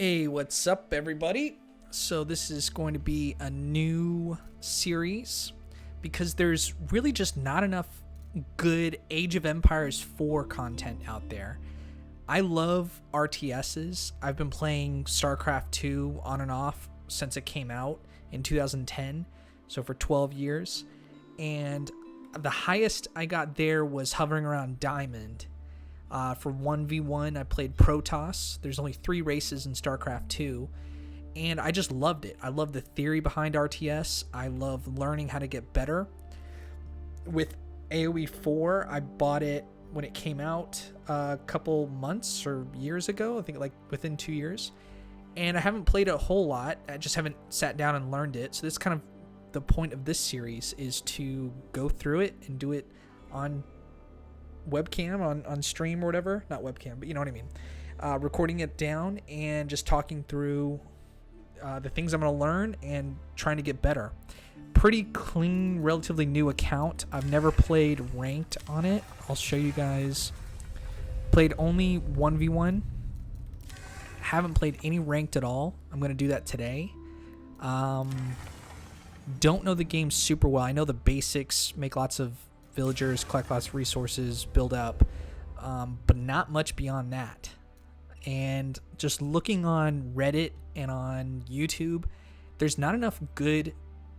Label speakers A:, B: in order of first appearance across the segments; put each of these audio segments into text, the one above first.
A: Hey, what's up, everybody? So, this is going to be a new series because there's really just not enough good Age of Empires 4 content out there. I love RTSs. I've been playing Starcraft 2 on and off since it came out in 2010, so for 12 years. And the highest I got there was hovering around Diamond. For 1v1, I played Protoss. There's only 3 races in StarCraft 2, and I just loved it. I love the theory behind RTS. I love learning how to get better. With AoE 4, I bought it when it came out a couple months or years ago. I think like within 2 years. And I haven't played it a whole lot. I just haven't sat down and learned it. So this kind of the point of this series is to go through it and do it on webcam, on stream or whatever. Not webcam, but you know what I mean. Recording it down and just talking through the things I'm going to learn and trying to get better. Pretty clean, relatively new account. I've never played ranked on it. I'll show you guys. Played only 1v1. Haven't played any ranked at all. I'm going to do that today. Don't know the game super well. I know the basics, make lots of villagers, collect lots of resources, build up, but not much beyond that. And just looking on Reddit and on YouTube, there's not enough good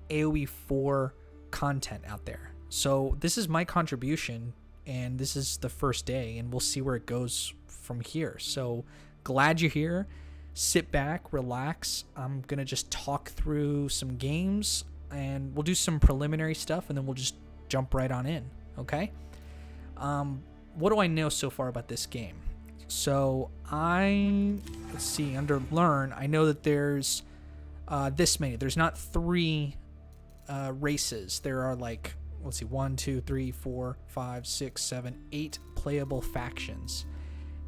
A: AoE 4 content out there. So this is my contribution, and this is the first day, and we'll see where it goes from here. So glad you're here. Sit back, relax. I'm going to just talk through some games, and we'll do some preliminary stuff, and then we'll just jump right on in, okay? What do I know so far about this game? So let's see, under Learn, I know that there's this many. There's not 3 races. There are like, let's see, 1, 2, 3, 4, 5, 6, 7, 8 playable factions.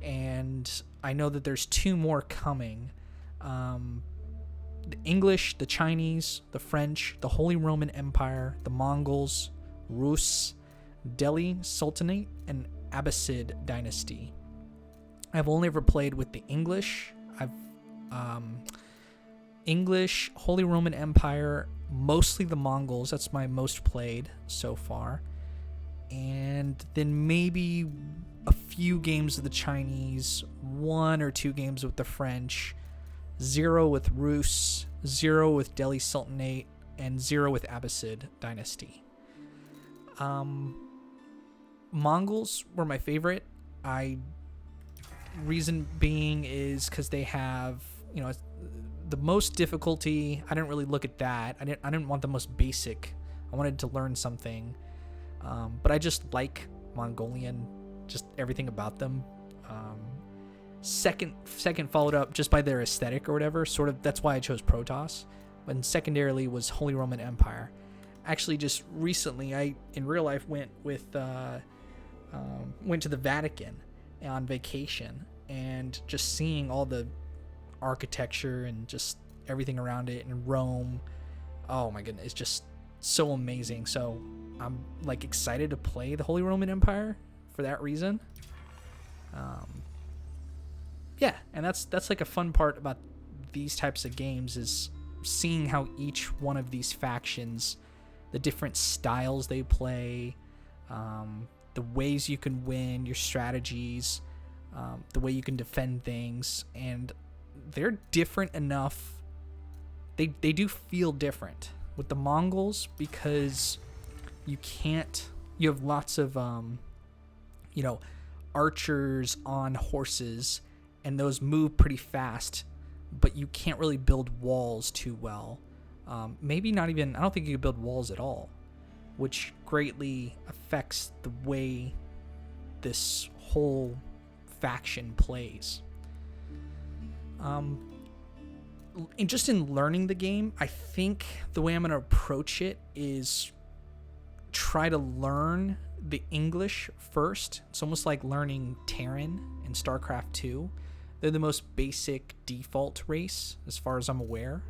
A: And I know that there's 2 more coming. The English, the Chinese, the French, the Holy Roman Empire, the Mongols, Rus, Delhi Sultanate, and Abbasid Dynasty. I've only ever played with the English. I've English, Holy Roman Empire, mostly the Mongols. That's my most played so far. And then maybe a few games of the Chinese, 1 or 2 games with the French, 0 with Rus, 0 with Delhi Sultanate, and 0 with Abbasid Dynasty. Mongols were my favorite. Reason being is because they have, the most difficulty. I didn't really look at that. I didn't want the most basic. I wanted to learn something. But I just like Mongolian, just everything about them. Second followed up just by their aesthetic or whatever. Sort of, that's why I chose Protoss. And secondarily was Holy Roman Empire. Actually, just recently, I in real life went to the Vatican on vacation, and just seeing all the architecture and just everything around it in Rome. Oh my goodness, it's just so amazing. So I'm like excited to play the Holy Roman Empire for that reason. Yeah, and that's like a fun part about these types of games is seeing how each one of these factions, the different styles they play, the ways you can win, your strategies, the way you can defend things, and they're different enough. They do feel different with the Mongols because you have lots of archers on horses, and those move pretty fast, but you can't really build walls too well. Maybe not even, I don't think you can build walls at all, which greatly affects the way this whole faction plays. Just in learning the game, I think the way I'm going to approach it is try to learn the English first. It's almost like learning Terran in StarCraft 2. They're the most basic default race as far as I'm aware.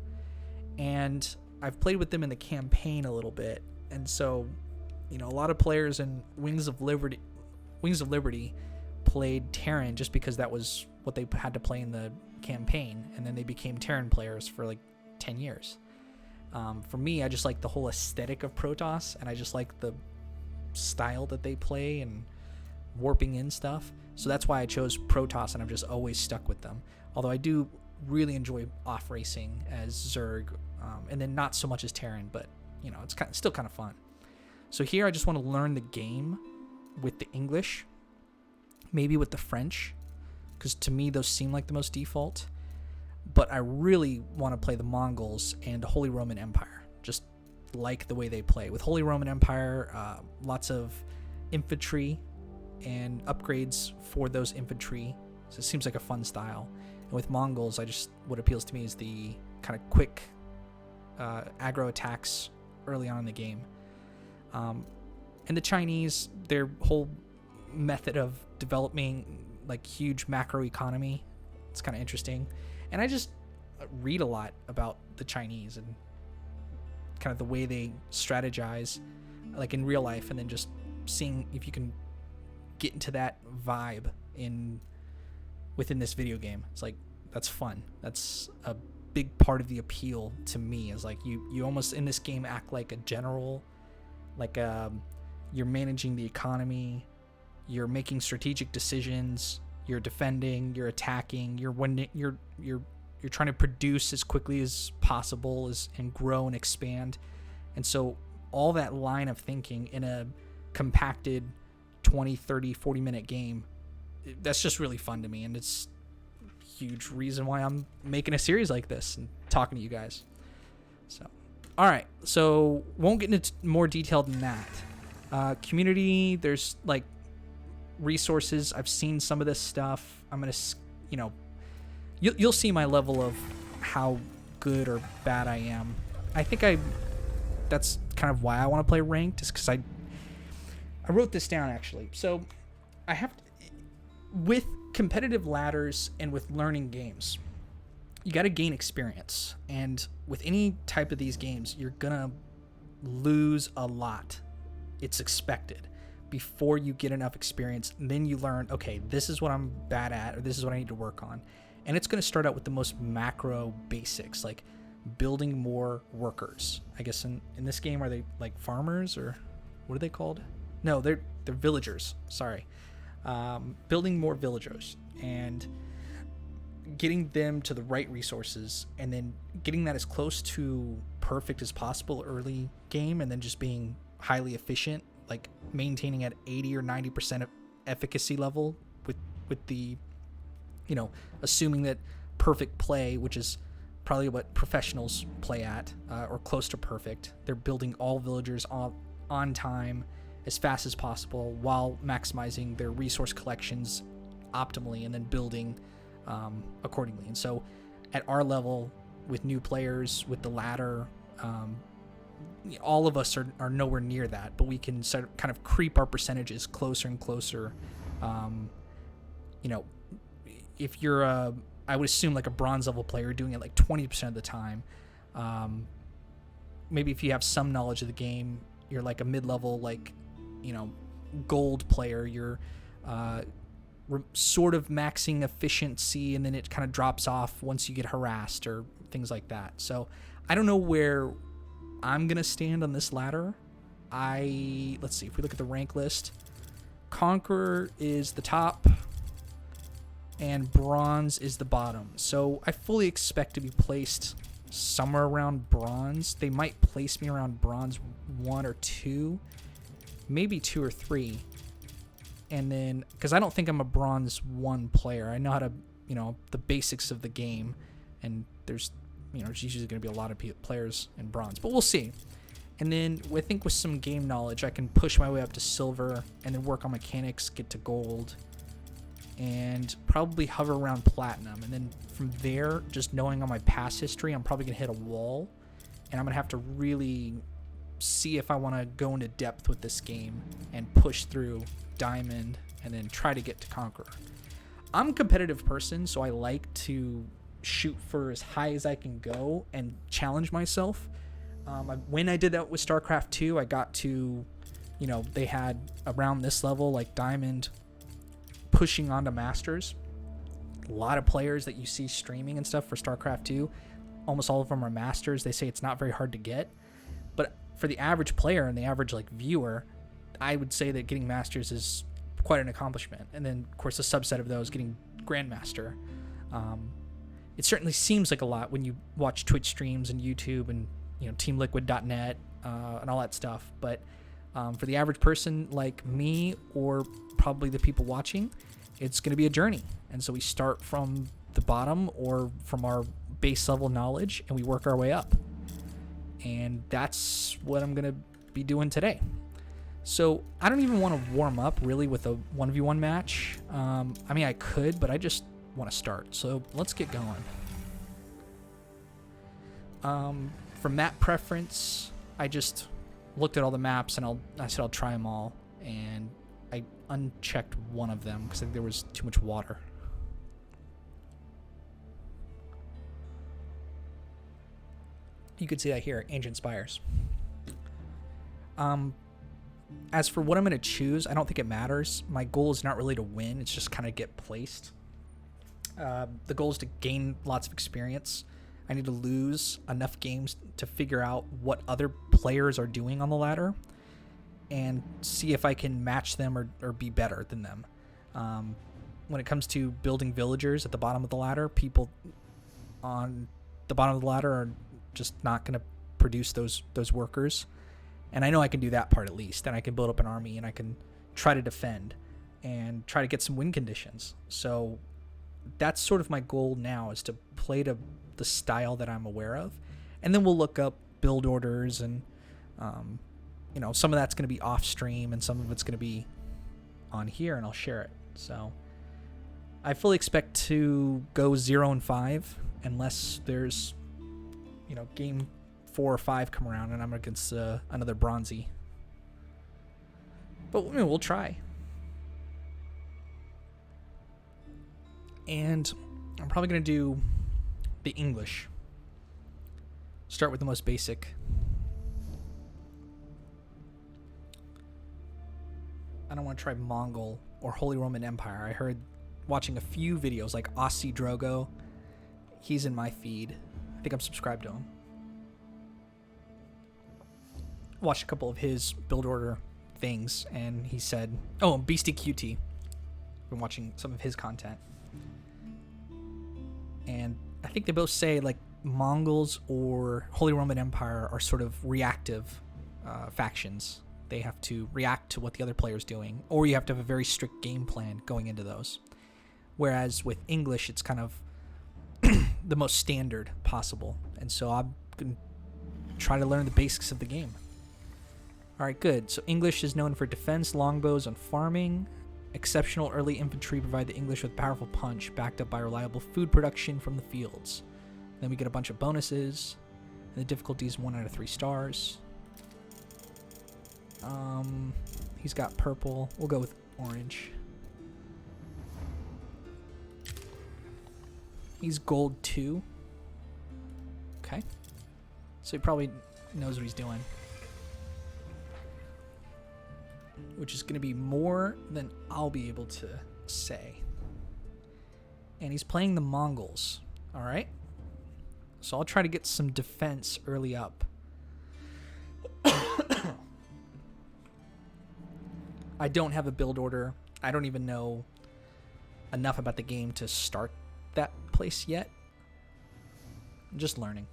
A: And I've played with them in the campaign a little bit. And so, a lot of players in Wings of Liberty played Terran just because that was what they had to play in the campaign, and then they became Terran players for like 10 years. For me, I just like the whole aesthetic of Protoss, and I just like the style that they play and warping in stuff. So that's why I chose Protoss, and I've just always stuck with them. Although I do really enjoy off racing as Zerg, and then not so much as Terran, but you know, it's still kind of fun. So here I just want to learn the game with the English, maybe with the French, because to me those seem like the most default. But I really want to play the Mongols and the Holy Roman Empire. Just like the way they play. With Holy Roman Empire, lots of infantry and upgrades for those infantry. So it seems like a fun style. And with Mongols, what appeals to me is the kind of quick aggro attacks early on in the game. And the Chinese, their whole method of developing like huge macro economy, it's kind of interesting. And I just read a lot about the Chinese and kind of the way they strategize, like in real life, and then just seeing if you can get into that vibe within this video game. It's like, that's fun. That's a big part of the appeal to me, is like you almost in this game act like a general, like you're managing the economy, you're making strategic decisions, you're defending, you're attacking, you're trying to produce as quickly as possible and grow and expand. And so all that line of thinking in a compacted 20, 30, 40 minute game, that's just really fun to me. And it's a huge reason why I'm making a series like this and talking to you guys. So, all right. So won't get into more detail than that. Community, there's like resources. I've seen some of this stuff. I'm going to, you'll see my level of how good or bad I am. I think that's kind of why I want to play ranked, is because I wrote this down actually. So I have to, with competitive ladders and with learning games, you got to gain experience. And with any type of these games, you're going to lose a lot. It's expected. Before you get enough experience, and then you learn, okay, this is what I'm bad at, or this is what I need to work on. And it's going to start out with the most macro basics, like building more workers. I guess in this game, are they like farmers, or what are they called? No, they're villagers. Sorry. Building more villagers and getting them to the right resources, and then getting that as close to perfect as possible early game, and then just being highly efficient, like maintaining at 80 or 90% of efficacy level with the, assuming that perfect play, which is probably what professionals play at, or close to perfect. They're building all villagers on time as fast as possible while maximizing their resource collections optimally, and then building accordingly. And so at our level, with new players, with the ladder, all of us are nowhere near that, but we can sort of kind of creep our percentages closer and closer. If you're I would assume like a bronze level player, doing it like 20% of the time. Maybe if you have some knowledge of the game, you're like a mid-level, like, gold player. You're sort of maxing efficiency, and then it kind of drops off once you get harassed or things like that. So I don't know where I'm gonna stand on this ladder. Let's see, if we look at the rank list, Conqueror is the top and Bronze is the bottom. So I fully expect to be placed somewhere around Bronze. They might place me around Bronze 1 or 2, maybe 2 or 3. And then, because I don't think I'm a Bronze 1 player. I know how to, the basics of the game, and there's usually going to be a lot of players in Bronze, but we'll see. And then I think with some game knowledge, I can push my way up to Silver, and then work on mechanics, get to Gold, and probably hover around Platinum. And then from there, just knowing on my past history, I'm probably going to hit a wall, and I'm going to have to really see if I want to go into depth with this game and push through Diamond and then try to get to Conqueror. I'm a competitive person, so I like to shoot for as high as I can go and challenge myself. When I did that with Starcraft 2, I got to, they had around this level, like Diamond, pushing on to Masters. A lot of players that you see streaming and stuff for StarCraft 2, almost all of them are Masters. They say it's not very hard to get. But for the average player and the average like viewer, I would say that getting Masters is quite an accomplishment. And then, of course, a subset of those getting Grandmaster. It certainly seems like a lot when you watch Twitch streams and YouTube and TeamLiquid.net and all that stuff. But for the average person like me, or probably the people watching, it's going to be a journey. And so we start from the bottom or from our base level knowledge, and we work our way up. And that's what I'm going to be doing today. So I don't even want to warm up really with a 1v1 match. I mean, I could, but I just want to start. So let's get going. For map preference, I just looked at all the maps and I said I'll try them all. And I unchecked one of them because I think there was too much water. You could see that here, Ancient Spires. As for what I'm going to choose, I don't think it matters. My goal is not really to win. It's just kind of get placed. The goal is to gain lots of experience. I need to lose enough games to figure out what other players are doing on the ladder and see if I can match them or be better than them. When it comes to building villagers at the bottom of the ladder, people on the bottom of the ladder are just not going to produce those workers. And I know I can do that part at least. And I can build up an army and I can try to defend and try to get some win conditions. So that's sort of my goal now, is to play to the style that I'm aware of. And then we'll look up build orders and, some of that's going to be off stream and some of it's going to be on here, and I'll share it. So I fully expect to go 0-5 unless there's, game 4 or 5 come around and I'm against another bronzy. But we'll try. And I'm probably going to do the English. Start with the most basic. I don't want to try Mongol or Holy Roman Empire. I heard watching a few videos like Aussie Drogo. He's in my feed. I think I'm subscribed to him. Watched a couple of his build order things, and he said, Beastie QT. Been watching some of his content. And I think they both say like Mongols or Holy Roman Empire are sort of reactive factions. They have to react to what the other player's doing, or you have to have a very strict game plan going into those. Whereas with English, it's kind of the most standard possible. And so I'm going to try to learn the basics of the game. All right, good. So English is known for defense, longbows, and farming. Exceptional early infantry provide the English with powerful punch, backed up by reliable food production from the fields. Then we get a bunch of bonuses. And the difficulty is 1 out of 3 stars. He's got purple. We'll go with orange. He's gold 2. Okay. So he probably knows what he's doing. Which is going to be more than I'll be able to say. And he's playing the Mongols. All right. So I'll try to get some defense early up. I don't have a build order. I don't even know enough about the game to start that place yet. I'm just learning.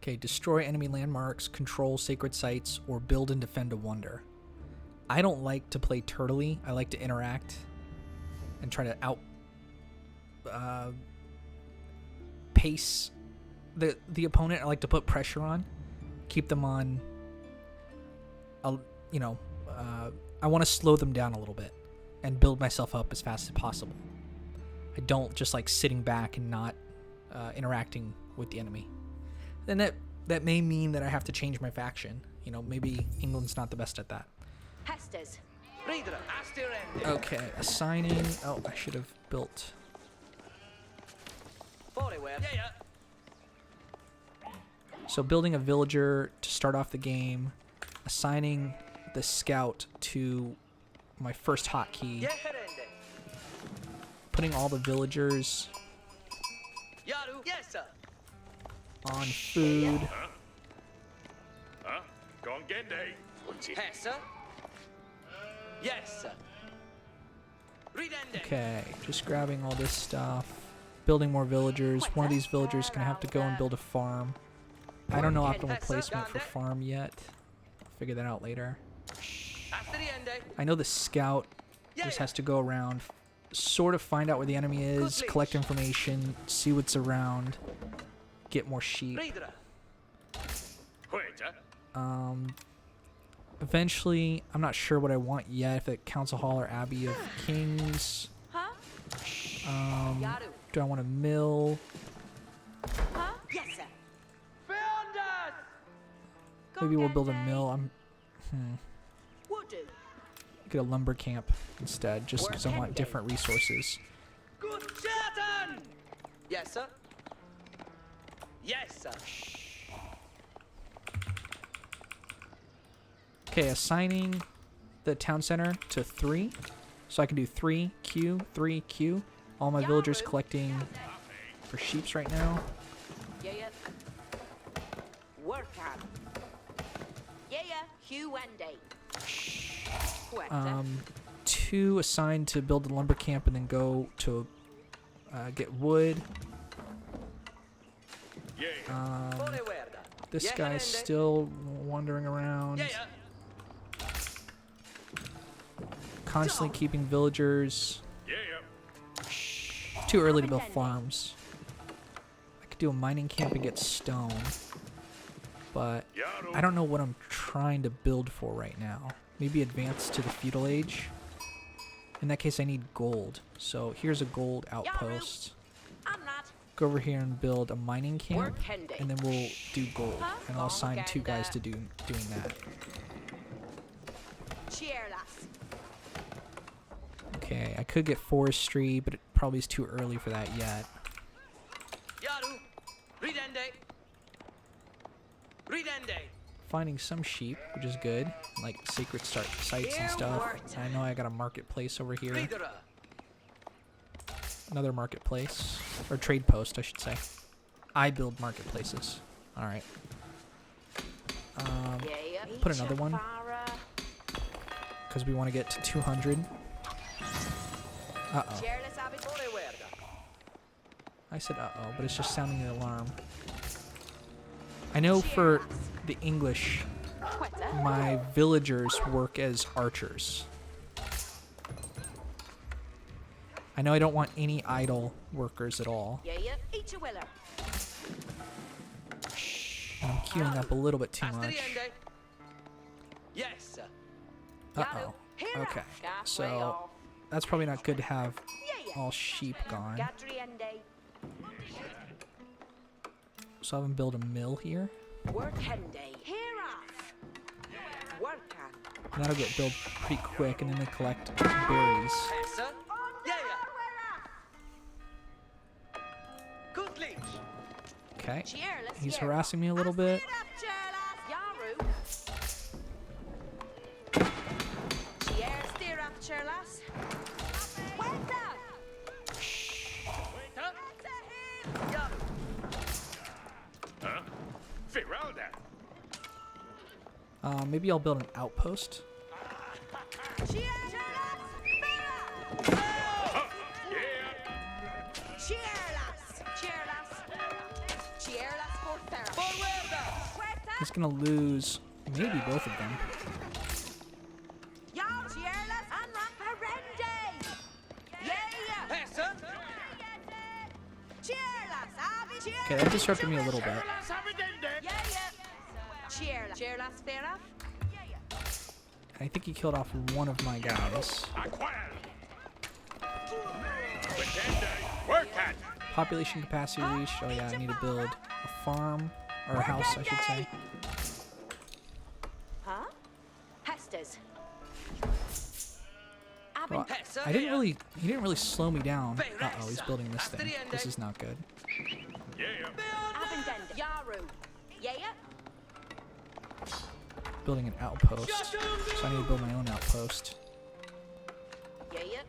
A: Okay, destroy enemy landmarks, control sacred sites, or build and defend a wonder. I don't like to play turtley. I like to interact and try to pace the opponent. I like to put pressure on, keep them on. I want to slow them down a little bit and build myself up as fast as possible. I don't just like sitting back and not interacting with the enemy. Then that may mean that I have to change my faction. Maybe England's not the best at that. Okay, assigning. Oh, I should have built So building a villager to start off the game, assigning the scout to my first hotkey, putting all the villagers on food. Okay, just grabbing all this stuff, building more villagers. One of these villagers is gonna have to go and build a farm. I don't know optimal placement for farm yet. I'll figure that out later. I know the scout just has to go around, sort of find out where the enemy is, collect information, see what's around, get more sheep. Eventually, I'm not sure what I want yet, if it Council Hall or Abbey of Kings. Do I want a mill? Maybe we'll build a mill. Get a lumber camp instead, just because I want different resources.
B: Yes, sir. Yes, sir.
A: Okay, assigning the town center to 3. So I can do 3Q, 3Q. All my villagers collecting for sheeps right now.
C: Work on.
A: 2 assigned to build the lumber camp and then go to get wood. This guy's still wandering around. Constantly keeping villagers. Too early to build farms. I could do a mining camp and get stone. But I don't know what I'm trying to build for right now. Maybe advance to the feudal age. In that case, I need gold. So here's a gold outpost. Go over here and build a mining camp, and then we'll do gold. And I'll assign 2 guys to doing that. Okay, I could get forestry, but it probably is too early for that yet. Finding some sheep, which is good, like sacred sites and stuff. And I know I got a marketplace over here. Another marketplace, or trade post, I should say. I build marketplaces. All right. Put another one because we want to get to 200. Uh-oh. I said uh-oh, but it's just sounding the alarm. I know for the English, my villagers work as archers. I know I don't want any idle workers at all. And I'm queuing up a little bit too much. Uh-oh. Okay, so that's probably not good to have all sheep gone. So I have them build a mill here. And that'll get built pretty quick, and then they collect berries. Okay, he's harassing me a little bit. Maybe I'll build an outpost. He's gonna lose maybe both of them. Okay, that disrupted me a little bit. I think he killed off one of my guys. Population capacity reached. Oh yeah, I need to build a farm, or a house, I should say. Well, he didn't really slow me down. Uh-oh, he's building this thing. This is not good.
C: Abendende. Yaru. Yeah.
A: Building an outpost. So I need to build my own outpost.
C: Yeah.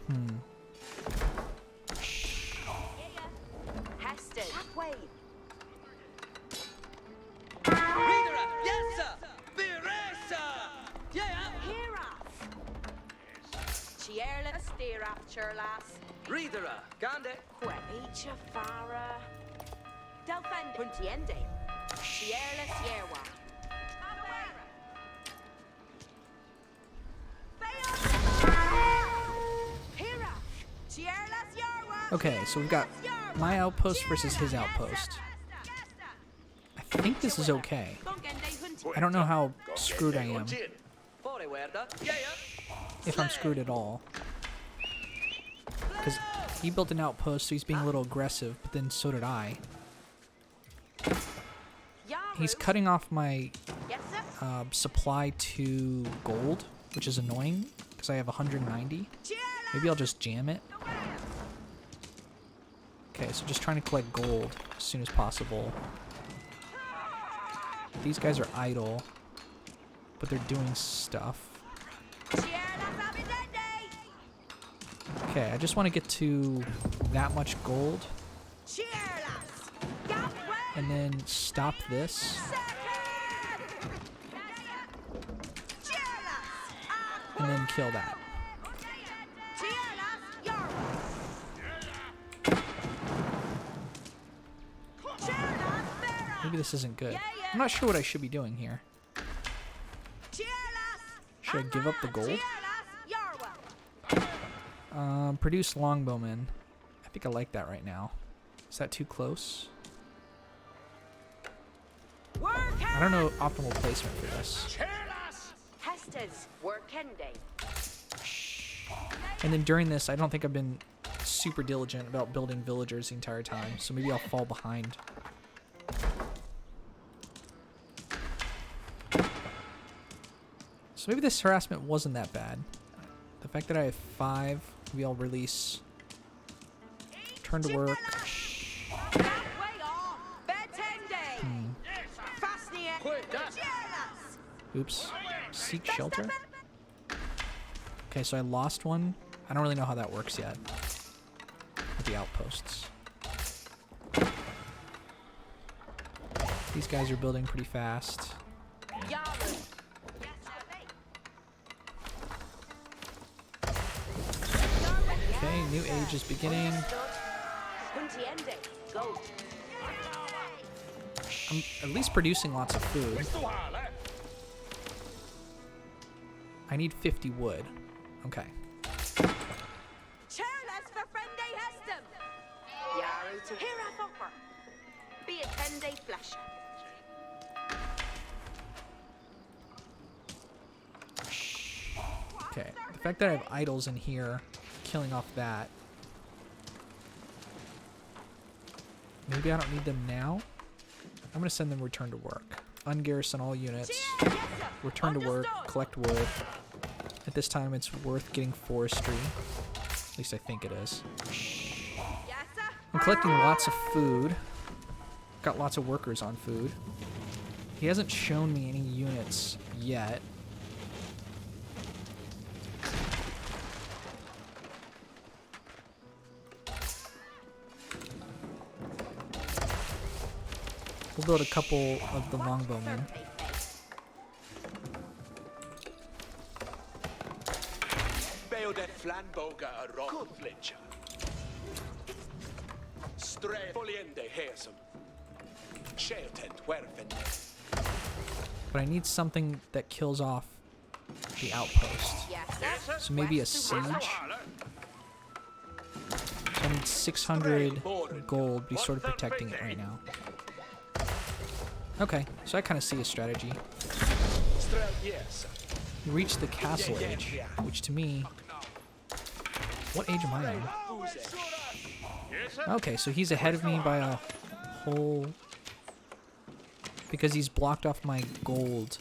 A: Hmm.
C: Heston. Halfway.
B: Reader, yes, sir. Biresa. Yeah.
C: Hiraf. Chierla Stiraf Churlas.
B: Reader, Gande.
C: Quebicha Fara. Delfen Puntiende. Chierla Sierwa.
A: Okay, so we've got my outpost versus his outpost. I think this is okay. I don't know how screwed I am. If I'm screwed at all. Because he built an outpost, so he's being a little aggressive, but then so did I. He's cutting off my supply to gold, which is annoying, because I have 190. Maybe I'll just jam it. Okay, so just trying to collect gold as soon as possible. These guys are idle, but they're doing stuff. Okay, I just want to get to that much gold. And then stop this. And then kill that. Maybe this isn't good. I'm not sure what I should be doing here. Should I give up the gold? Produce longbowmen. I think I like that right now. Is that too close? I don't know optimal placement for this. And then during this, I don't think I've been super diligent about building villagers the entire time, so maybe I'll fall behind. So maybe this harassment wasn't that bad. The fact that I have 5, maybe I'll release. Turn to work. Oops. Seek shelter? Okay, so I lost one. I don't really know how that works yet. With the outposts. These guys are building pretty fast. Okay, new age is beginning. I'm at least producing lots of food. I need 50 wood. Okay. Okay, the fact that I have idols in here, killing off that. Maybe I don't need them now. I'm gonna send them return to work. Ungarrison all units. Return to work, collect wood. At this time it's worth getting forestry. At least I think it is. I'm collecting lots of food. Got lots of workers on food. He hasn't shown me any units yet. We'll build a couple of the longbowmen. But I need something that kills off the outpost. So maybe a siege. So I need 600 gold to be sort of protecting it right now. Okay, so I kind of see a strategy. We reached the castle age, which to me... What age am I in? Okay, so he's ahead of me by a whole... Because he's blocked off my gold.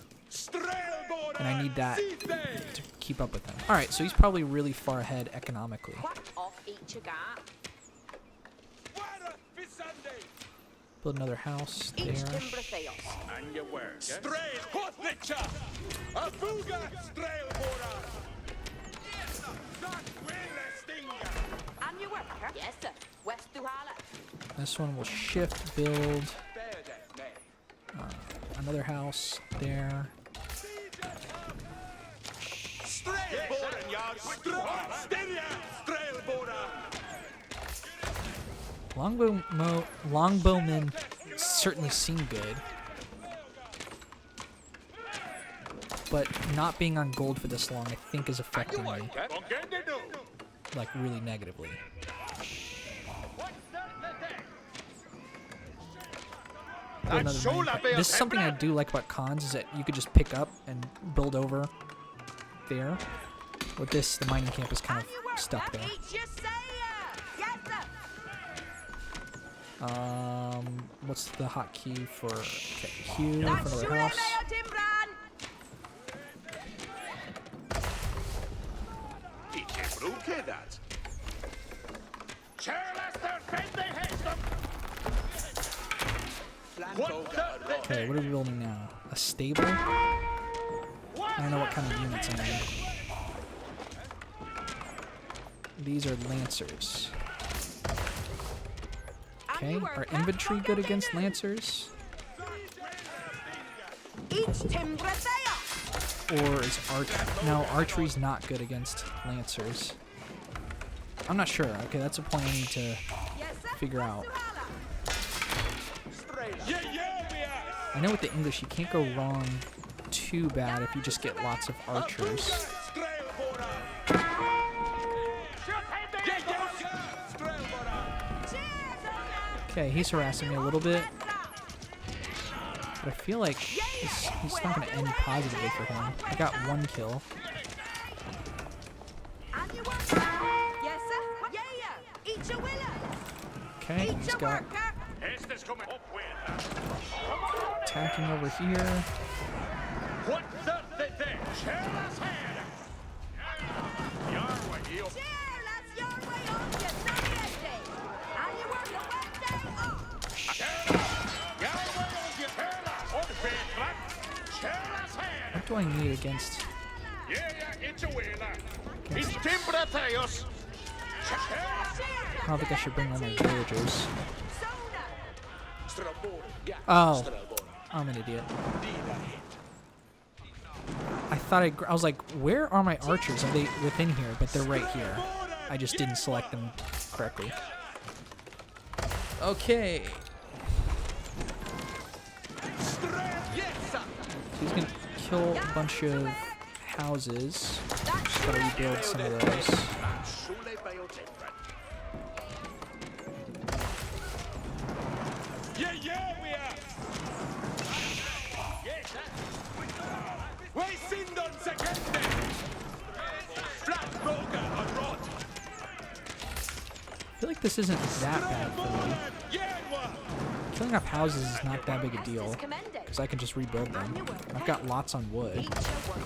A: And I need that to keep up with him. Alright, so he's probably really far ahead economically. Build another house
C: Each
A: there.
C: timber theos.
D: And your work. Strail Hotlicha! A fuga strail bora!
C: And your worker. Yes, sir. West Duhala.
A: This one will shift build another house there.
D: Strail boren yard! Strail bora!
A: Longbowmen certainly seem good, but not being on gold for this long, I think, is affecting me like really negatively. Build another mining camp. This is something I do like about cons, is that you could just pick up and build over there. With this, the mining camp is kind of stuck there.
C: Each your sayer. Yes, sir.
A: What's the hotkey for Q for
C: That's
A: another
C: Shule
A: house?
C: Leo Timbran.
D: that.
A: Okay, what are we building now? A stable? I don't know what kind of units I need. These are lancers. Okay, are infantry good against lancers?
C: Each timber theos.
A: Or is no, archery's not good against lancers. I'm not sure. Okay, that's a point I need to
C: Yes, sir.
A: figure out.
C: Duhala.
A: I know with the English you can't go wrong too bad if you just get lots of archers. Okay, he's harassing me a little bit, but I feel like he's not going to end positively for him. I got one kill.
C: And your worker. Yes, sir. Yeah. Each a willer.
A: Okay,
C: Each
A: he's
C: a
A: got
C: worker.
A: attacking over here.
C: Cheer, lads, your way on, you Sunday. And your worker Wednesday off.
A: What do I need against? I don't think I should bring all my villagers. Oh, I'm an idiot. I was like, where are my archers? Are they within here? But they're right here. I just didn't select them correctly. Okay. He's gonna kill a bunch of houses. Just gotta rebuild some of those. I feel like this isn't that bad for me. Killing off houses is not that big a deal, because I can just rebuild them. I've got lots on wood.
C: Each a worker.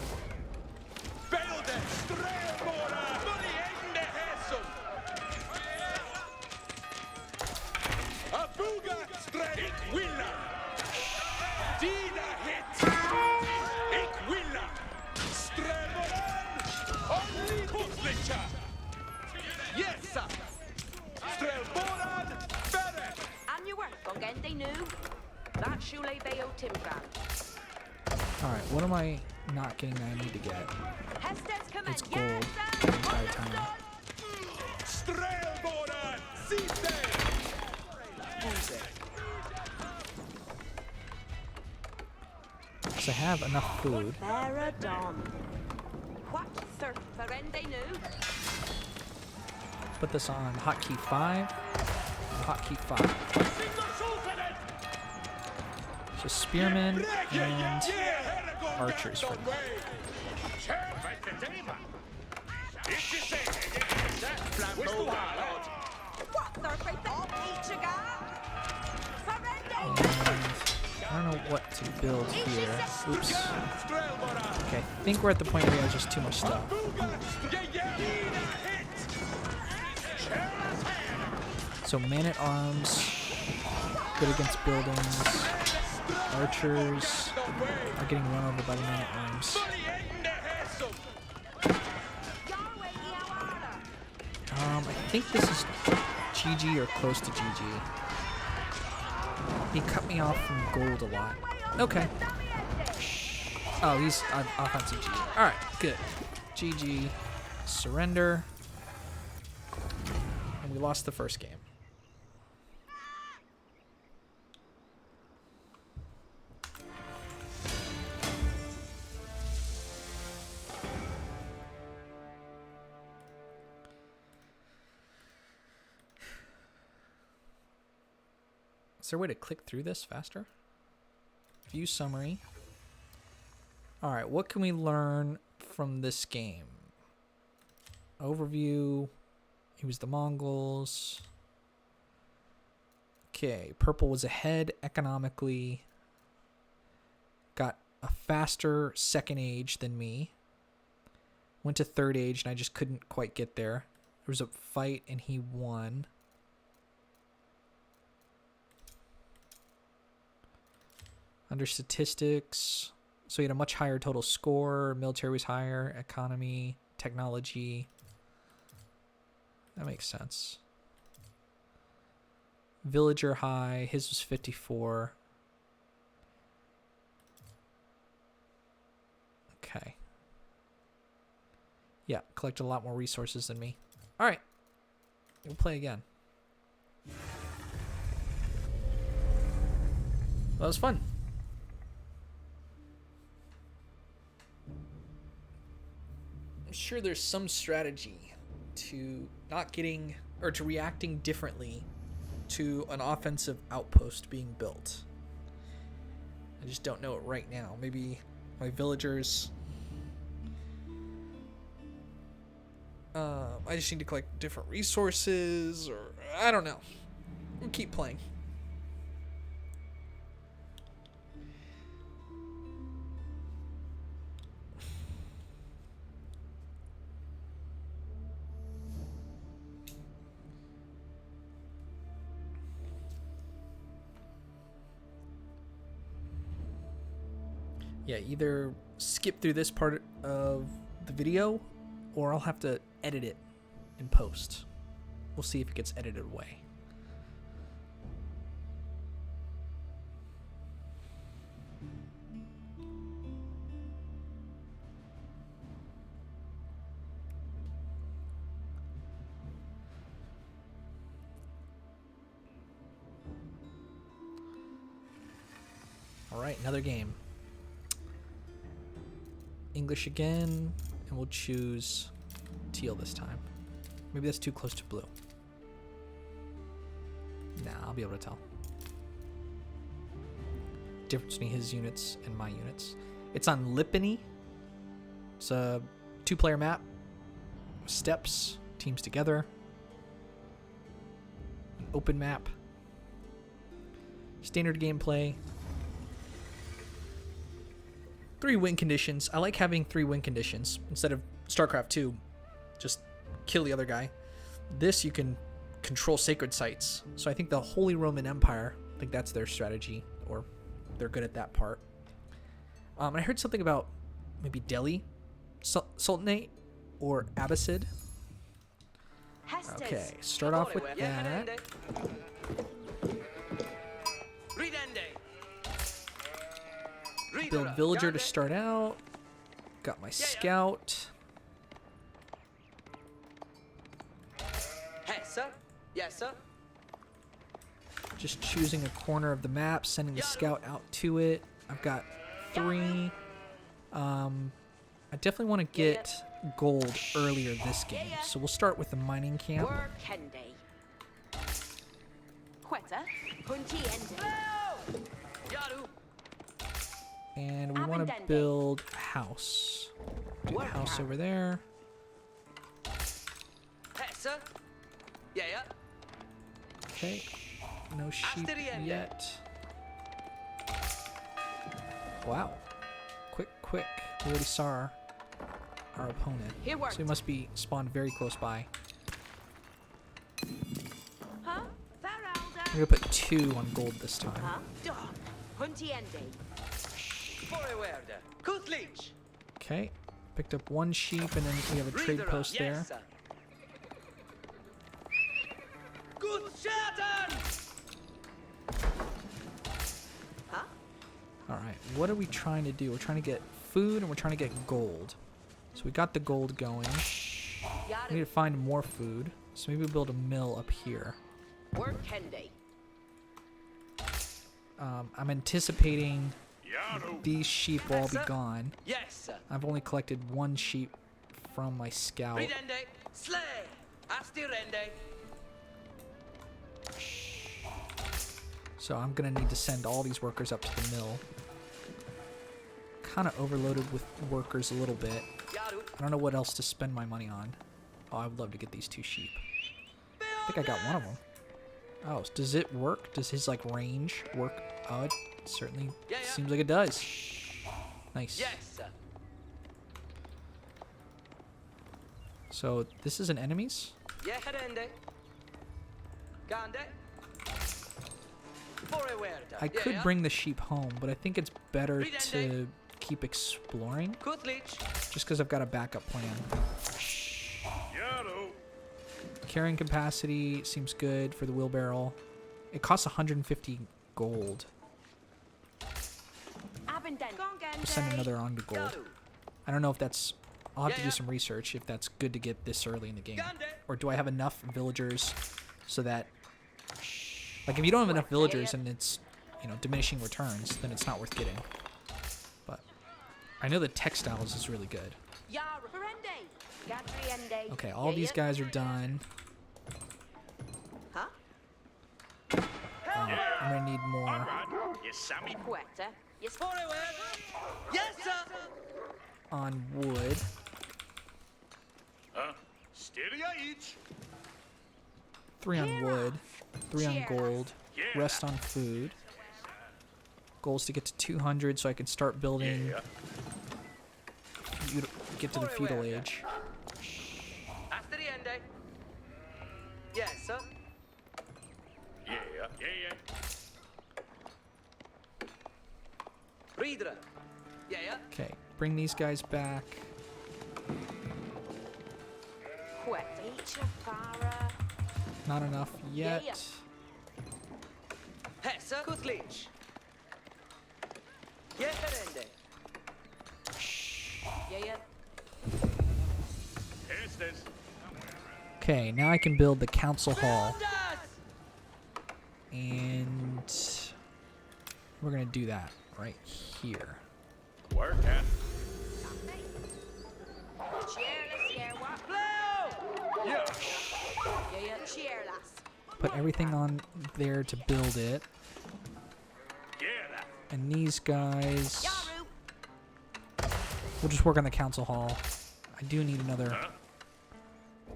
C: And your work on Gendy new. That's Shule Bayo Timbran.
A: Alright, what am I not getting that I need to get?
C: Hestes command.
A: It's gold the entire time. Because I have enough food.
C: Veradon. What third Ferende new?
A: Put this on hotkey 5. Hotkey 5. So spearmen and archers for me.
C: What third each a guy? Ferende.
A: I don't know what to build here. Oops. Okay, I think we're at the point where we have just too much stuff. So man-at-arms Good against buildings. Archers are getting run over by the men at arms. I think this is GG or close to GG. He cut me off from gold a lot. Okay. Oh, he's offensive GG. Alright, good. GG. Surrender. And we lost the first game. Is there a way to click through this faster? View summary. Alright, what can we learn from this game? Overview. He was the Mongols. Okay, purple was ahead economically. Got a faster second age than me. Went to third age and I just couldn't quite get there. There was a fight and he won. Under statistics, so he had a much higher total score. Military was higher. Economy, technology. That makes sense. Villager high. His was 54. Okay. Yeah, collected a lot more resources than me. All right. We'll play again. That was fun. I'm sure there's some strategy to not getting or to reacting differently to an offensive outpost being built. I just don't know it right now. Maybe my villagers. I just need to collect different resources, or I don't know. We'll keep playing. Yeah, either skip through this part of the video, or I'll have to edit it in post. We'll see if it gets edited away. All right, another game. English again, and we'll choose teal this time. Maybe that's too close to blue. Nah, I'll be able to tell. Difference between his units and my units. It's on Lipany. It's a 2-player map. Steps, teams together. Open map. Standard gameplay. 3 win conditions. I like having 3 win conditions instead of Starcraft 2. Just kill the other guy. This you can control sacred sites. So I think the Holy Roman Empire, I think that's their strategy, or they're good at that part. And I heard something about maybe Delhi Sultanate or Abbasid. Okay, start off with that. Build villager to start out. Got my scout.
B: Yes, sir.
A: Just choosing a corner of the map, sending the scout out to it. I've got 3. I definitely want to get gold earlier this game, so we'll start with the mining camp. And we want to build a house. Do the house over there. Okay. No sheep yet. Wow. Quick. We already saw our opponent. So he must be spawned very close by. I'm gonna put 2 on gold this time.
C: Huh? Dog. Hunty Endy.
B: Forward. Kutlich.
A: Okay. Picked up 1 sheep, and then we have a trade
B: Reader,
A: post there.
B: yes, sir. Good Satan!
C: Huh?
A: Alright, what are we trying to do? We're trying to get food, and we're trying to get gold. So we got the gold going. We need to find more food. So maybe we'll build a mill up here.
C: Work Kendi.
A: I'm anticipating
D: Yaru.
A: these sheep will all be gone.
B: Yes, sir.
A: I've only collected 1 sheep from my scout.
B: Ridende. Slay. Asti rende.
A: So I'm gonna need to send all these workers up to the mill. Kind of overloaded with workers a little bit.
B: Yaru.
A: I don't know what else to spend my money on. Oh, I would love to get these 2 sheep. I think I got one of them. Oh, does it work? Does his like range work? Oh, it certainly
B: Yeah, yeah.
A: seems like it does. Nice.
B: Yes, sir.
A: So this is an enemies?
B: Yeherende. Gande. Forward.
A: I could bring the sheep home, but I think it's better to keep exploring
B: Kutlich.
A: just because I've got a backup plan.
D: Yaru.
A: Carrying capacity seems good for the wheelbarrow. It costs 150 gold.
C: Abenden.
A: We'll send another on to gold.
B: Yaru.
A: I don't know if that's... I'll have to
B: Yeah,
A: do
B: yeah.
A: some research if that's good to get this early in the game.
B: Gande.
A: Or do I have enough villagers so that... Like, if you don't have enough villagers and it's, you know, diminishing returns, then it's not worth getting. But I know the textiles is really good.
C: Yar Ferende. Gadriende.
A: Okay, all these guys are done.
C: Huh?
A: I'm gonna need
D: All
A: more
D: right. You Sammy.
C: Quetta. Yes.
B: Forward. Yes, sir.
A: on wood.
D: Huh? Steady each.
A: 3 on wood. 3 on gold.
D: Yeah.
A: Rest on food. Goals to get to 200 so I can start building.
D: Yeah.
A: Get to the feudal age.
B: Asti rende. Yes, sir.
D: Yeah. Yeah.
B: Reader. Yeah, yeah.
A: Okay, bring these guys back.
C: Quetta. Ichafara.
A: Not enough yet.
C: Yeah.
B: Hessa. Kutlich. Yeherende.
C: Yeah.
D: Estes.
A: Okay, now I can build the council hall.
B: Beyond us.
A: And we're gonna do that right here.
D: Working.
C: Cheerless here. What?
B: Blow.
D: Yeah.
C: Yeah. Cheerless.
A: Put everything on there to build it.
D: Yeah.
A: And these guys,
C: Yaru.
A: we'll just work on the council hall. I do need another.
D: Huh?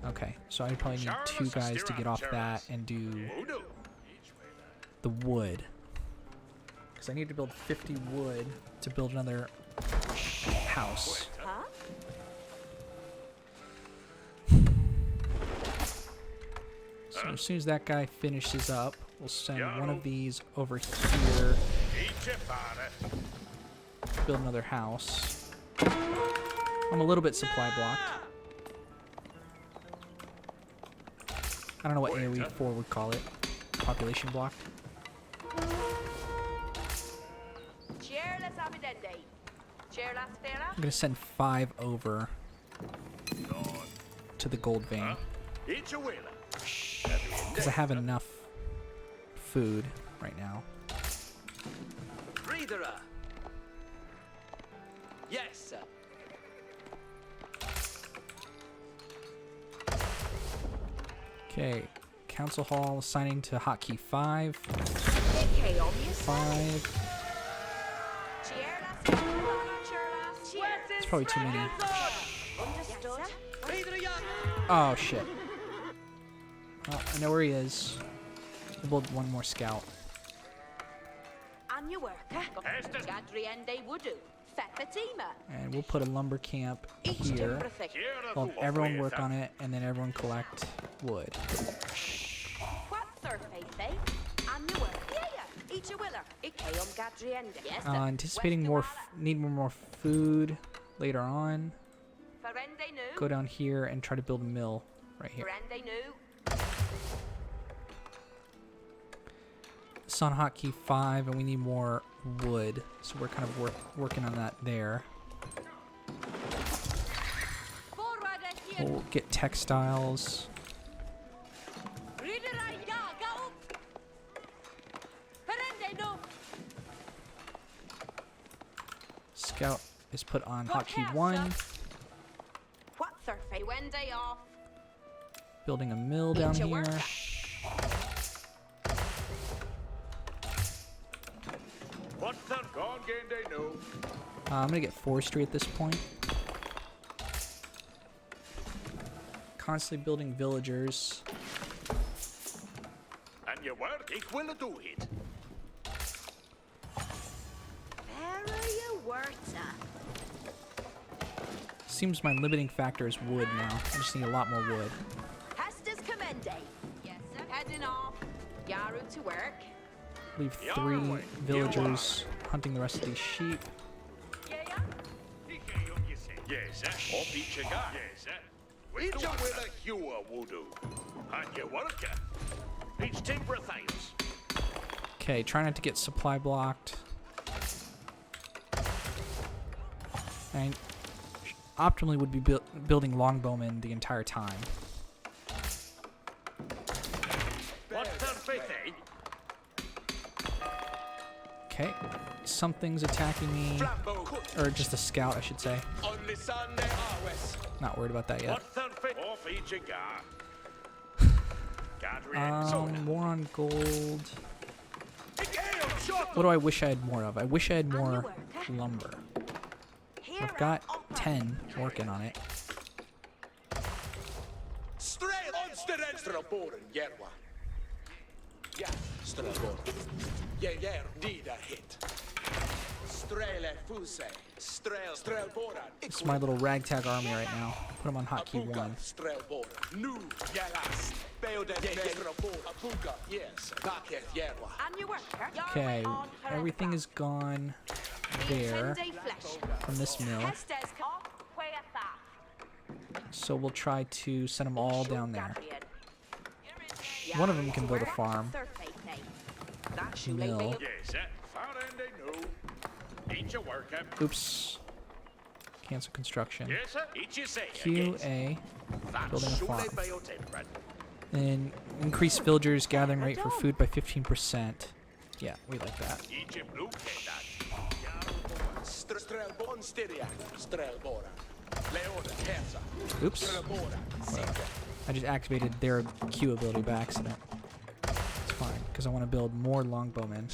A: Okay, so I probably need 2 guys to get off that and do
D: Voodoo.
A: the wood. Because I need to build 50 wood to build another house.
C: Huh?
A: So as soon as that guy finishes up, we'll send one of these over here,
D: Each a father.
A: build another house. I'm a little bit supply blocked. I don't know what AoE 4 would call it. Population blocked.
C: Cheerless Abidende. Cheerless Fera.
A: I'm gonna send 5 over to the gold vein
D: Each a wheeler.
A: because I have enough food right now.
B: Reader. Yes, sir.
A: Okay, council hall assigning to hotkey 5.
C: Okay, obvious.
A: 5.
C: Cheerless. Cheerless.
A: It's probably too many.
C: Understood.
B: Reader, yeah.
A: Oh shit. Oh, I know where he is. We'll build one more scout.
C: On your work.
D: Estes.
C: Gadriende Wudu. Fatima.
A: And we'll put a lumber camp
C: Each
A: here.
C: Timberthick.
A: We'll have everyone work on it, and then everyone collect wood.
C: What surface, eh? On Each a willer. Ikeum gadriende. Yes,
A: Anticipating more, need more food later on.
C: Ferende nu.
A: Go down here and try to build a mill right here.
C: Ferende nu.
A: It's on hotkey 5, and we need more wood, so we're kind of working on that there. We'll get textiles. Scout is put on hotkey 1.
C: What surfeit? Wende off.
A: Building a mill down here. I'm gonna get forestry at this point. Constantly building villagers.
D: And your work, ik will do it.
A: Seems my limiting factor is wood now. I just need a lot more wood.
C: Hestas commende. Yes, sir. Heading off. Yaru to work.
A: Leave 3 villagers hunting the rest of these sheep.
D: Yes, off each a guy. Yes, each a will a hewer voodoo. And your worker. Each timber things.
A: Okay, try not to get supply blocked. And optimally would be building longbowmen the entire time. Okay, something's attacking me, or just a scout, I should say. Not worried about that yet. More on gold. What do I wish I had more of? I wish I had more lumber. I've got 10 working on it. This is my little ragtag army right now. Put them on hotkey 1. Okay, everything is gone there from this mill. So we'll try to send them all down there. One of them can build a farm. Mill. Oops. Cancel construction. QA. Building a farm. And increase villagers' gathering rate for food by 15%. Yeah, we like that. Oops. Whatever. I just activated their Q ability by accident. It's fine, because I want to build more longbowmen.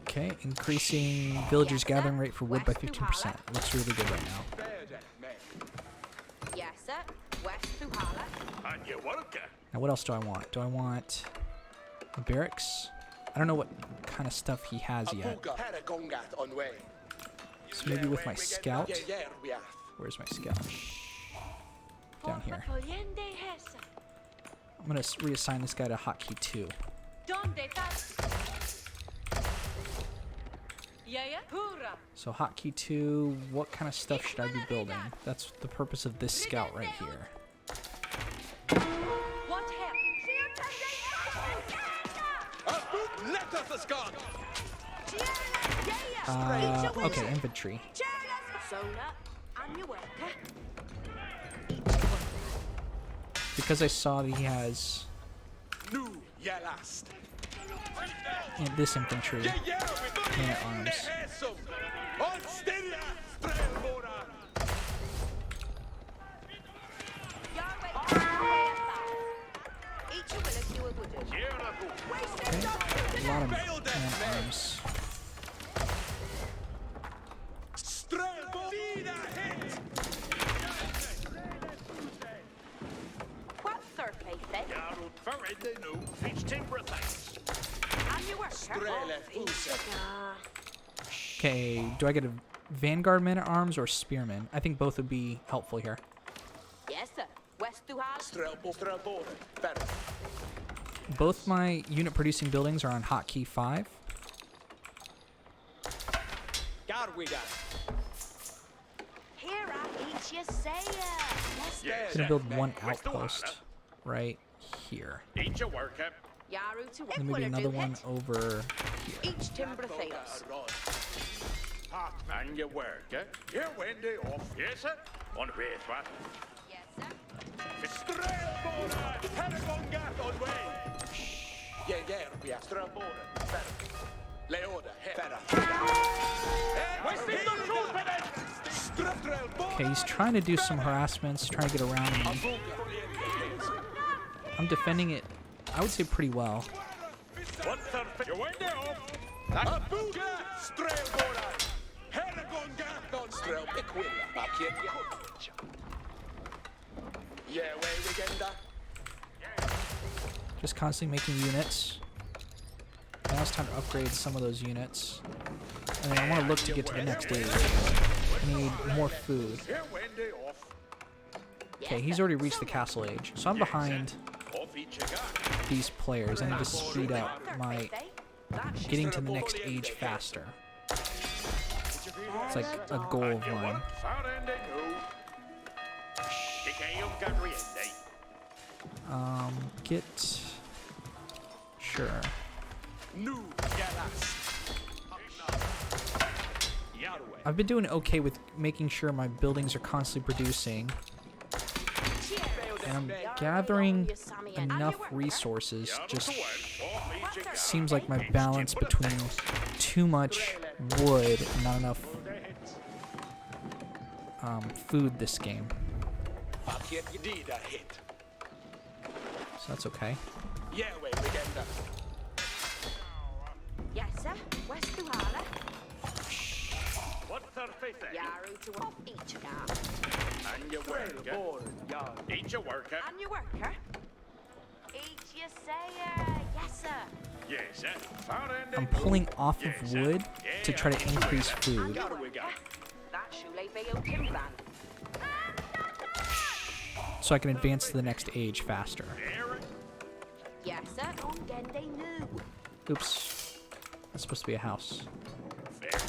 A: Okay, increasing villagers' gathering rate for wood by 15%. Looks really good right now. Now what else do I want? Do I want a barracks? I don't know what kind of stuff he has yet. So maybe with my scout. Where's my scout? Down here. I'm going to reassign this guy to hotkey 2. So hotkey 2, what kind of stuff should I be building? That's the purpose of this scout right here. Okay, infantry. Because I saw that he has this infantry and arms. Okay, a lot of arms. Okay, do I get a vanguard man at arms or spearman? I think both would be helpful here.
C: Yes, sir.
A: Both my unit producing buildings are on hotkey 5.
C: Here I eat you say
D: Yes,
A: Gonna build one outpost right here.
D: Eat your worker.
C: Yaru to
A: And maybe another one over here.
C: Each timber theos.
D: And your worker. Here, Wendy, off. Yes, sir. On the way, what?
C: Yes, sir.
D: Strelbora! Paragongat on way!
E: Vi är strömborden. Leoda, Färra.
A: Okay, he's trying to do some harassments, trying to get around me. I'm defending it, I would say, pretty well.
D: Your window off!
E: Abuga! Strelbora! Paragongat! Ström, Equilla. Market. Yeah, way weekenda.
A: Just constantly making units. Now it's time to upgrade some of those units. And then I want to look to get to the next stage. I need more food.
D: Here, Wendy, off.
A: Okay, he's already reached the castle age. So I'm behind
D: Off each you got.
A: these players. I need to speed up my getting to the next age faster. It's like a goal of mine.
D: Found ending, no. Decayum got re-ending.
A: Get... Sure.
E: Nu galas.
A: I've been doing okay with making sure my buildings are constantly producing. And I'm gathering enough resources. Just seems like my balance between too much wood and not enough food this game.
E: Market dida hit.
A: So that's okay.
E: Yeah, way weekenda.
C: Yes, sir. West to Hala.
D: What's her face?
C: Yaru to off each guard.
D: And your worker. Eat your worker.
C: And your worker. Each you say yes, sir.
D: Yes, sir. Found ending.
A: I'm pulling off of wood to try to increase food.
C: That shule bayo timbran.
A: So I can advance to the next age faster.
C: Yes, sir. On Gende new.
A: Oops. That's supposed to be a house.
C: Yes,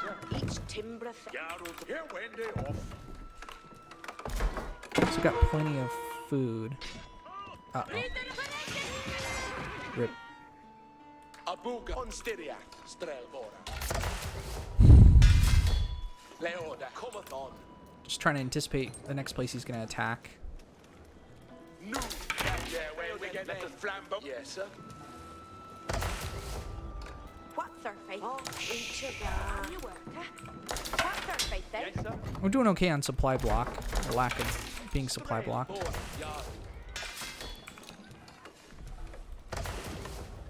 C: sir. Each timber
D: Here, Wendy, off.
A: It's got plenty of food. Uh-oh. Rip.
E: Abuga on Styria. Strelbora. Leoda, cometh on.
A: Just trying to anticipate the next place he's going to attack.
E: Nu. Yeah, way weekenda. Flambo. Yes, sir.
C: What's her face? Oh, each you guard. And your worker. What's her face, eh?
B: Yes, sir.
A: We're doing okay on supply block. Or lack of being supply blocked.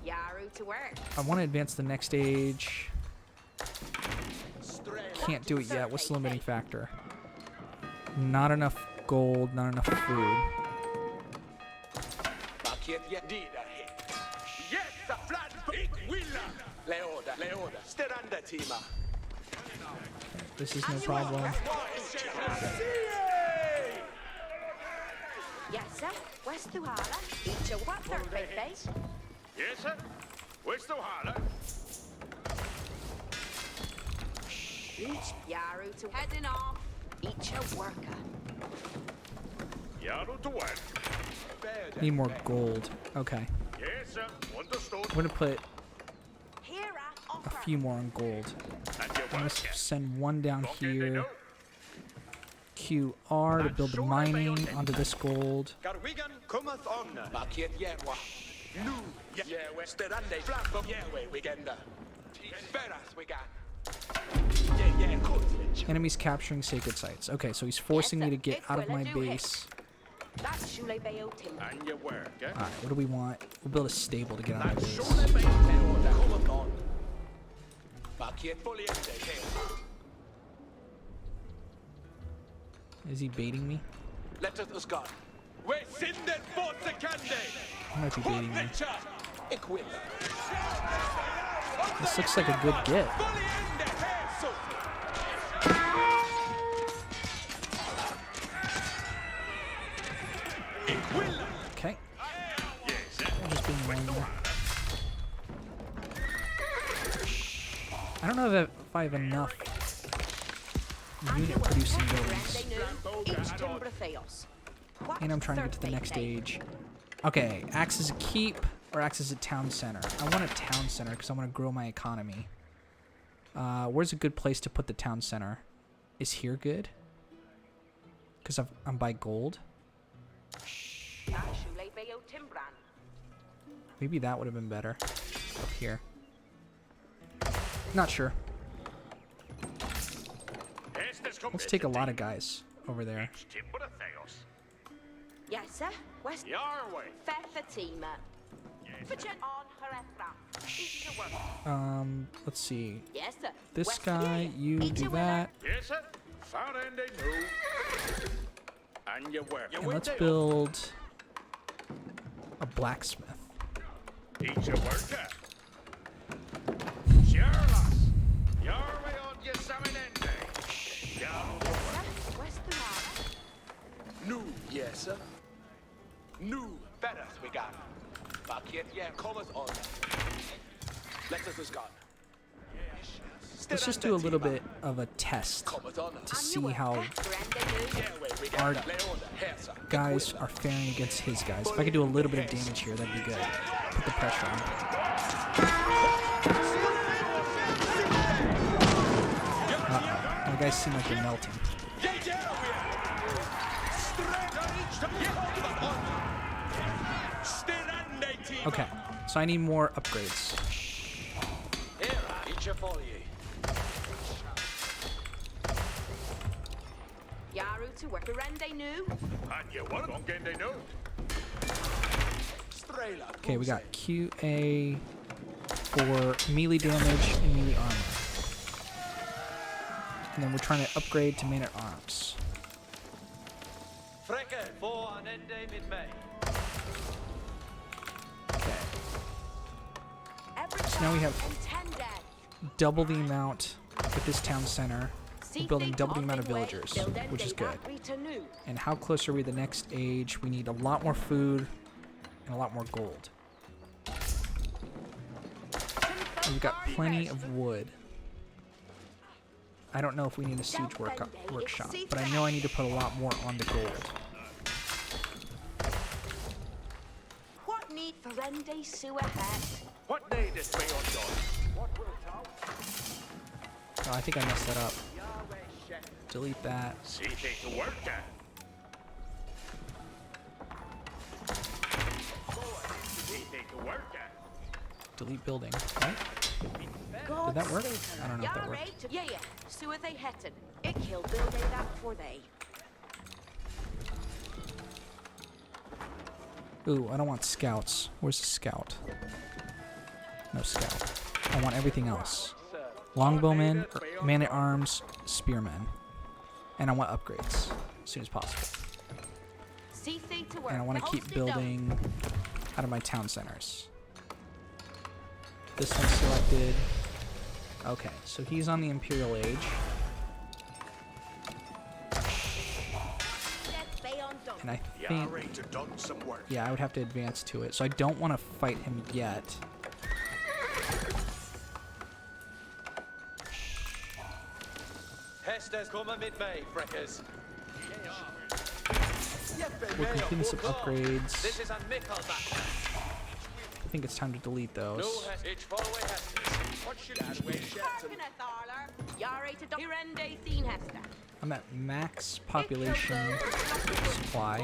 C: Yaru to work.
A: I want to advance the next age. Can't do it yet. What's the limiting factor? Not enough gold, not enough food.
E: Market dida hit. Yes, a flat. Equilla. Leoda. Steranda tima.
A: This is no problem.
C: Yes, sir. West to Hala. Each of what's her face, eh?
D: Yes, sir. Where's the holler?
C: Each Yaru to heading off. Each a worker.
D: Yaru to work.
A: Need more gold. Okay.
D: Yes, sir. Understood.
A: I'm going to put
C: Here I
A: a
C: offer.
A: few more on gold.
D: And your
A: I'm going
D: worker.
A: to send one down
D: Okay, they
A: here.
D: know.
A: QR to build the mining onto this gold.
E: Garwigan cometh on. Market yerwa. Nu. Yeah, way. Steranda. Flambo. Yeah, way weekenda. Ferras we got. Yeah, cool.
A: Enemies capturing sacred sites. Okay, so he's forcing me to get out of my base.
C: That's shule bayo timber.
D: And your worker.
A: Alright, what do we want? We'll build a stable to get out of my base.
E: Cometh on. Market fully empty.
A: Is he baiting me?
E: Let us go. We sinden forse kande.
A: He might be baiting me.
E: Equilla.
A: This looks like a good get.
E: Fully ende. So.
A: one. I don't know if I have enough unit producing buildings. And I'm trying to get to the next age. Okay, acts as a keep or acts as a town center. I want a town center because I want to grow my economy. Where's a good place to put the town center? Is here good? Because I'm by gold. Maybe that would have been better. Up here. Not sure. Let's take a lot of guys over there.
C: Yes, sir. West
D: Yarway.
C: Fatima. On her aircraft.
A: Let's see.
C: Yes, sir.
A: This
C: West
A: guy,
C: Yale.
A: you
C: Each
A: do
C: a winner.
A: that.
D: Yes, sir. Found and they knew. And you were.
A: And let's build a blacksmith.
D: Each a worker. Sherlock. Yarway on your Saminende.
C: West the
E: New, yes, sir. New, better we got. Paket, yeah, commas on. Let us gone.
A: Let's just do a little bit of a test to see how our guys are faring against his guys. If I could do a little bit of damage here, that'd be good. Put the pressure on. Uh-oh. My guys seem like they're melting. Okay, so I need more upgrades.
C: Yaru to work. Rende new.
D: And you were. Don't get they knew.
A: Okay, we got QA for melee damage and melee armor. And then we're trying to upgrade to man at arms.
B: Frekke for an ende mid-May.
A: Okay. So now we have double the amount with this town center. We're building double the amount of villagers, which is good. And how close are we to the next age? We need a lot more food and a lot more gold. And we've got plenty of wood. I don't know if we need a siege workshop, but I know I need to put a lot more on the gold.
C: What need for Rende sewer hat?
D: What day this way on your? What will tell?
A: Oh, I think I messed that up. Delete that.
D: See they to work at. See they to work at.
A: Delete building, right? Did that work? I don't know if that worked.
C: Yeah, yeah. Sewer they hetten. It killed building that for they.
A: Ooh, I don't want scouts. Where's the scout? No scout. I want everything else. Longbowmen, man-at-arms, spearmen. And I want upgrades as soon as possible. And I want to keep building out of my town centers. This one's selected. Okay, so he's on the Imperial Age. And I think... yeah, I would have to advance to it. So I don't want to fight him yet.
B: Hestes kommer mid-May, Frekkers.
A: We're completing some upgrades.
B: This is a Mikkelback.
A: I think it's time to delete those.
B: Each follow Hestes. What should
A: I'm at max population supply.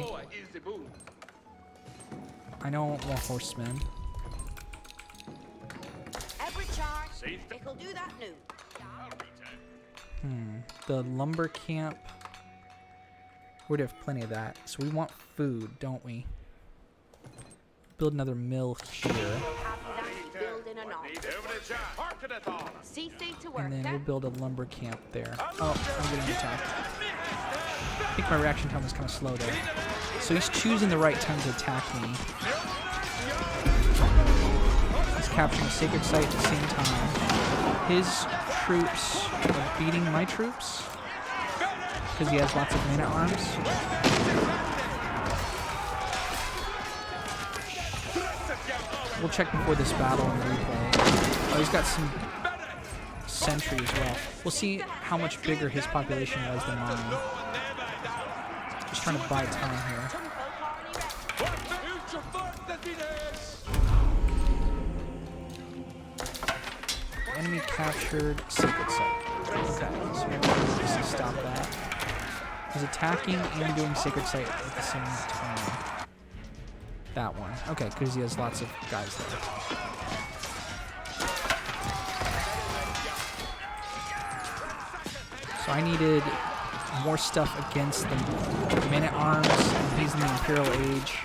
A: I don't want more horsemen.
C: Every charge, it'll do that new.
A: The lumber camp. We'd have plenty of that. So we want food, don't we? Build another mill here. And then we'll build a lumber camp there. Oh, I'm getting attacked. I think my reaction time was kind of slow there. So he's choosing the right time to attack me. He's capturing a sacred site at the same time. His troops are beating my troops because he has lots of man-at-arms. We'll check before this battle and replay. Oh, he's got some sentry as well. We'll see how much bigger his population was than mine. Just trying to buy time here. Enemy captured Secret Site. Okay, so we'll stop that. He's attacking and doing Sacred Site at the same time. That one. Okay, because he has lots of guys there. So I needed more stuff against the men-at-arms, and he's in the Imperial Age,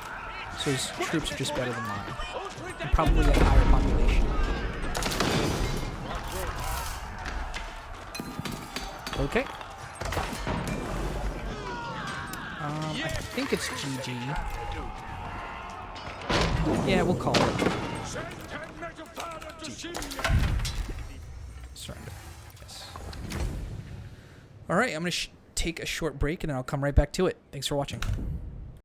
A: so his troops are just better than mine. And probably a higher population. Okay. I think it's GG. Yeah, we'll call it. GG. Surrender. Yes. Alright, I'm going to take a short break and then I'll come right back to it. Thanks for watching.